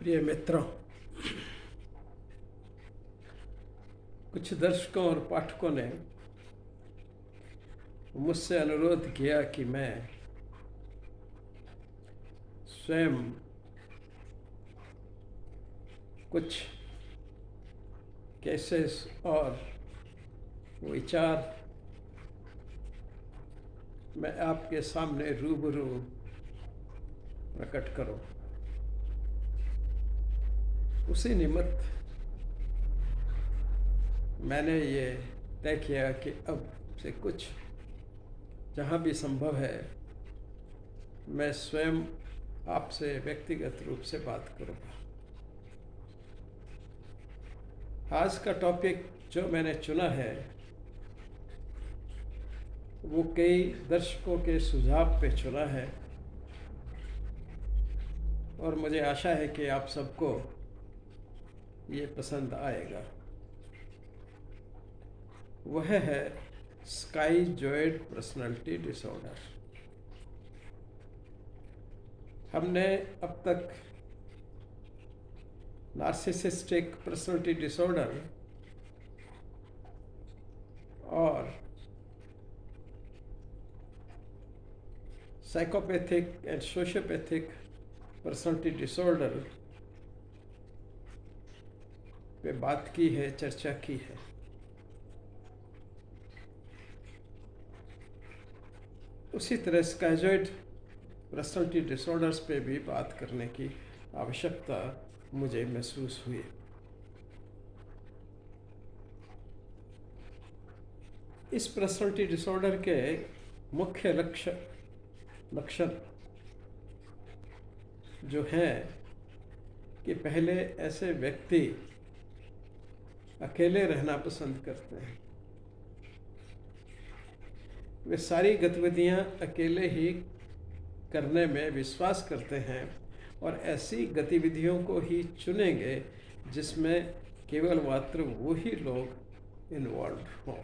प्रिय मित्रों, कुछ दर्शकों और पाठकों ने मुझसे अनुरोध किया कि मैं स्वयं कुछ केसेस और विचार मैं आपके सामने रूबरू प्रकट करूं। उसी निमित्त मैंने ये तय किया कि अब से कुछ जहाँ भी संभव है मैं स्वयं आपसे व्यक्तिगत रूप से बात करूँगा। आज का टॉपिक जो मैंने चुना है वो कई दर्शकों के सुझाव पे चुना है और मुझे आशा है कि आप सबको ये पसंद आएगा। वह है स्काइजॉइड पर्सनालिटी डिसऑर्डर। हमने अब तक नार्सिसिस्टिक पर्सनालिटी डिसऑर्डर और psychopathic and sociopathic personality disorder पे बात की है, चर्चा की है। उसी तरह स्काइजॉइड पर्सनालिटी डिसऑर्डर्स पे भी बात करने की आवश्यकता मुझे महसूस हुई। इस पर्सनालिटी डिसऑर्डर के मुख्य लक्षण जो हैं कि पहले ऐसे व्यक्ति अकेले रहना पसंद करते हैं। वे सारी गतिविधियां अकेले ही करने में विश्वास करते हैं और ऐसी गतिविधियों को ही चुनेंगे जिसमें केवल मात्र वही लोग इन्वॉल्व हों।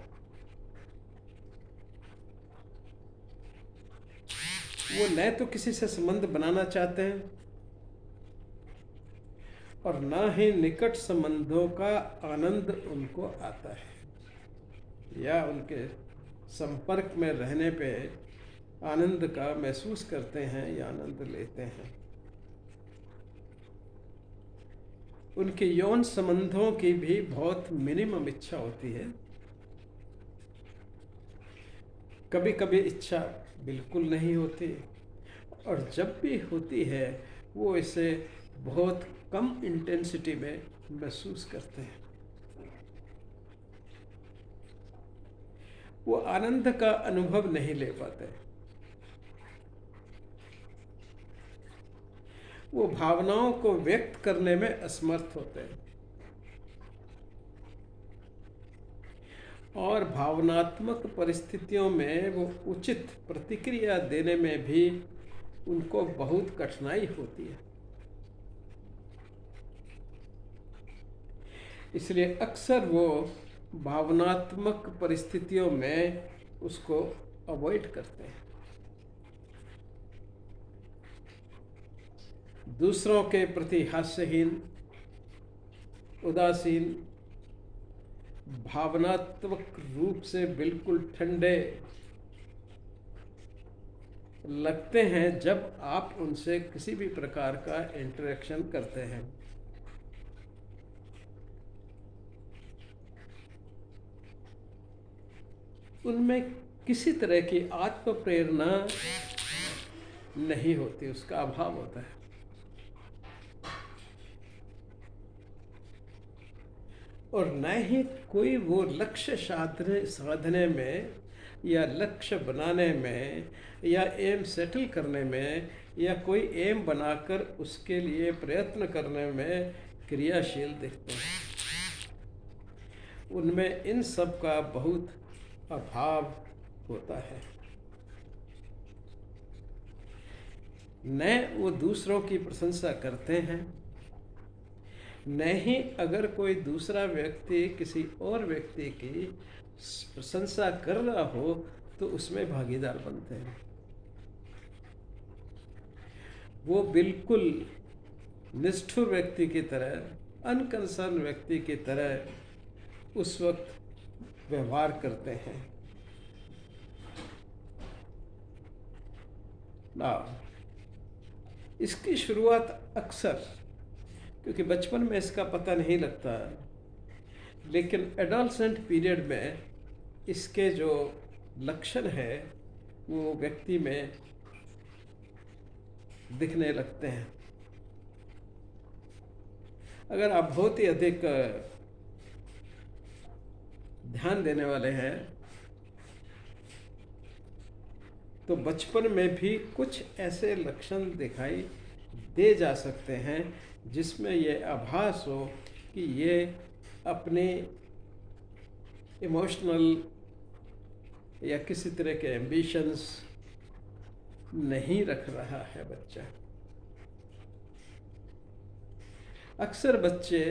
वो न तो किसी से संबंध बनाना चाहते हैं और न ही निकट संबंधों का आनंद उनको आता है या उनके संपर्क में रहने पे आनंद का महसूस करते हैं या आनंद लेते हैं। उनके यौन संबंधों की भी बहुत मिनिमम इच्छा होती है। कभी कभी इच्छा बिल्कुल नहीं होती और जब भी होती है वो इसे बहुत कम इंटेंसिटी में महसूस करते हैं। वो आनंद का अनुभव नहीं ले पाते। वो भावनाओं को व्यक्त करने में असमर्थ होते हैं और भावनात्मक परिस्थितियों में वो उचित प्रतिक्रिया देने में भी उनको बहुत कठिनाई होती है। इसलिए अक्सर वो भावनात्मक परिस्थितियों में उसको अवॉइड करते हैं। दूसरों के प्रति हास्यहीन, उदासीन, भावनात्मक रूप से बिल्कुल ठंडे लगते हैं जब आप उनसे किसी भी प्रकार का इंटरेक्शन करते हैं। उनमें किसी तरह की आत्म प्रेरणा नहीं होती, उसका अभाव होता है। और न ही कोई वो लक्ष्य साधने में या लक्ष्य बनाने में या एम सेटल करने में या कोई एम बनाकर उसके लिए प्रयत्न करने में क्रियाशील दिखते हैं। उनमें इन सब का बहुत अभाव होता है। न वो दूसरों की प्रशंसा करते हैं, न ही अगर कोई दूसरा व्यक्ति किसी और व्यक्ति की प्रशंसा कर रहा हो तो उसमें भागीदार बनते हैं। वो बिल्कुल निष्ठुर व्यक्ति की तरह, अनकंसर्न व्यक्ति की तरह उस वक्त व्यवहार करते हैं। ना इसकी शुरुआत अक्सर, क्योंकि बचपन में इसका पता नहीं लगता, लेकिन एडोलसेंट पीरियड में इसके जो लक्षण है वो व्यक्ति में दिखने लगते हैं। अगर आप बहुत ही अधिक ध्यान देने वाले हैं तो बचपन में भी कुछ ऐसे लक्षण दिखाई दे जा सकते हैं जिसमें ये आभास हो कि ये अपने इमोशनल या किसी तरह के एम्बिशंस नहीं रख रहा है बच्चा। अक्सर बच्चे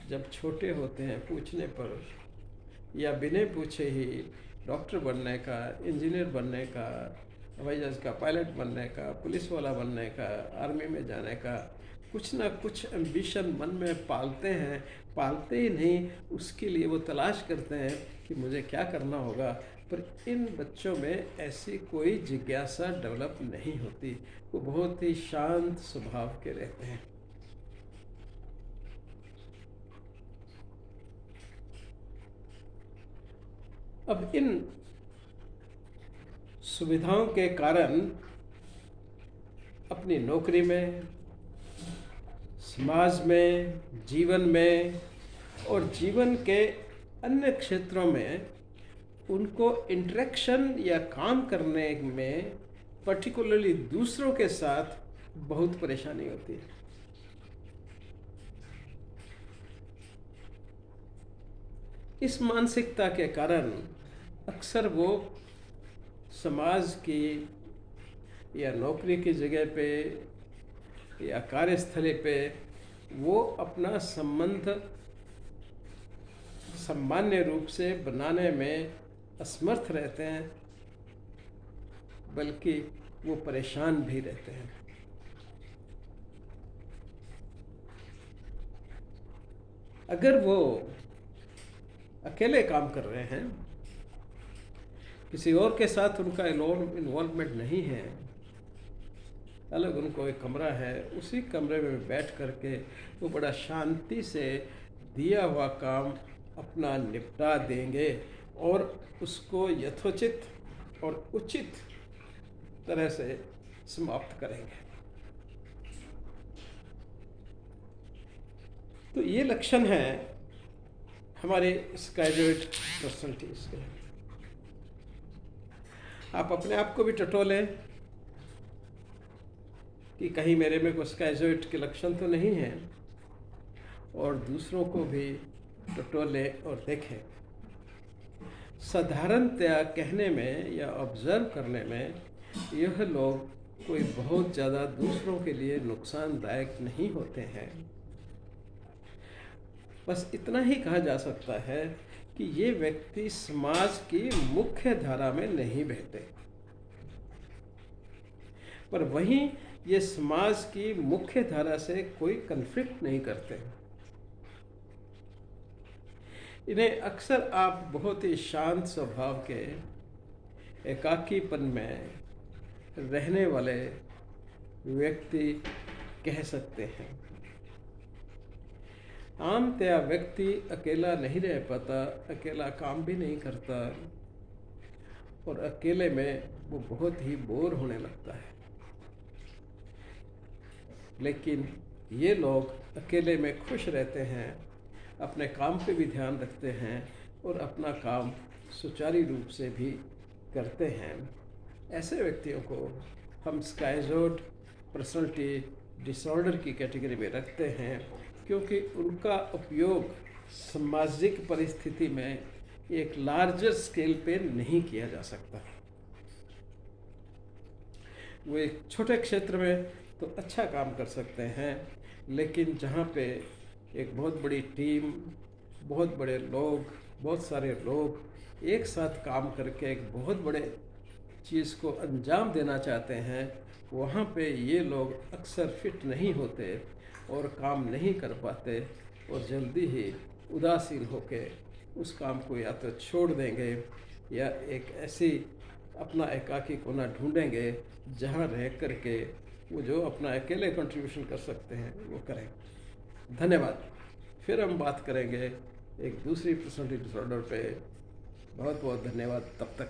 जब छोटे होते हैं पूछने पर या बिना पूछे ही डॉक्टर बनने का, इंजीनियर बनने का, हवाई जहाज का पायलट बनने का, पुलिस वाला बनने का, आर्मी में जाने का कुछ ना कुछ एम्बिशन मन में पालते हैं। पालते ही नहीं, उसके लिए वो तलाश करते हैं कि मुझे क्या करना होगा। पर इन बच्चों में ऐसी कोई जिज्ञासा डेवलप नहीं होती। वो बहुत ही शांत स्वभाव के रहते हैं। अब इन सुविधाओं के कारण अपनी नौकरी में, समाज में, जीवन में और जीवन के अन्य क्षेत्रों में उनको इंटरेक्शन या काम करने में, पर्टिकुलरली दूसरों के साथ बहुत परेशानी होती है। इस मानसिकता के कारण अक्सर वो समाज की या नौकरी की जगह पे या कार्यस्थल पे वो अपना संबंध सामान्य रूप से बनाने में असमर्थ रहते हैं, बल्कि वो परेशान भी रहते हैं। अगर वो अकेले काम कर रहे हैं, किसी और के साथ उनका इन्वॉल्वमेंट नहीं है, अलग उनको एक कमरा है, उसी कमरे में बैठ करके वो बड़ा शांति से दिया हुआ काम अपना निपटा देंगे और उसको यथोचित और उचित तरह से समाप्त करेंगे। तो ये लक्षण हैं हमारे स्काइजॉइड पर्सनैलिटीज के। आप अपने आप को भी टटोलें कि कहीं मेरे में कोई स्काइजॉइड के लक्षण तो नहीं हैं, और दूसरों को भी टटोलें और देखें। साधारणतया कहने में या ऑब्जर्व करने में यह लोग कोई बहुत ज़्यादा दूसरों के लिए नुकसानदायक नहीं होते हैं। बस इतना ही कहा जा सकता है कि ये व्यक्ति समाज की मुख्य धारा में नहीं बहते, पर वहीं ये समाज की मुख्य धारा से कोई कन्फ्लिक्ट नहीं करते। इन्हें अक्सर आप बहुत ही शांत स्वभाव के, एकाकीपन में रहने वाले व्यक्ति कह सकते हैं। आमतया व्यक्ति अकेला नहीं रह पाता, अकेला काम भी नहीं करता और अकेले में वो बहुत ही बोर होने लगता है। लेकिन ये लोग अकेले में खुश रहते हैं, अपने काम पे भी ध्यान रखते हैं और अपना काम सुचारू रूप से भी करते हैं। ऐसे व्यक्तियों को हम स्काइजॉइड पर्सनैलिटी डिसऑर्डर की कैटेगरी में रखते हैं, क्योंकि उनका उपयोग सामाजिक परिस्थिति में एक लार्जर स्केल पे नहीं किया जा सकता। वो एक छोटे क्षेत्र में तो अच्छा काम कर सकते हैं, लेकिन जहाँ पे एक बहुत बड़ी टीम, बहुत बड़े लोग, बहुत सारे लोग एक साथ काम करके एक बहुत बड़े चीज़ को अंजाम देना चाहते हैं, वहाँ पे ये लोग अक्सर फिट नहीं होते और काम नहीं कर पाते और जल्दी ही उदासीन होके उस काम को या तो छोड़ देंगे या एक ऐसी अपना एकाकी कोना ढूंढेंगे जहाँ रह कर के वो जो अपना अकेले कंट्रीब्यूशन कर सकते हैं वो करें। धन्यवाद। फिर हम बात करेंगे एक दूसरी पर्सनालिटी डिसऑर्डर पे। बहुत बहुत धन्यवाद तब तक।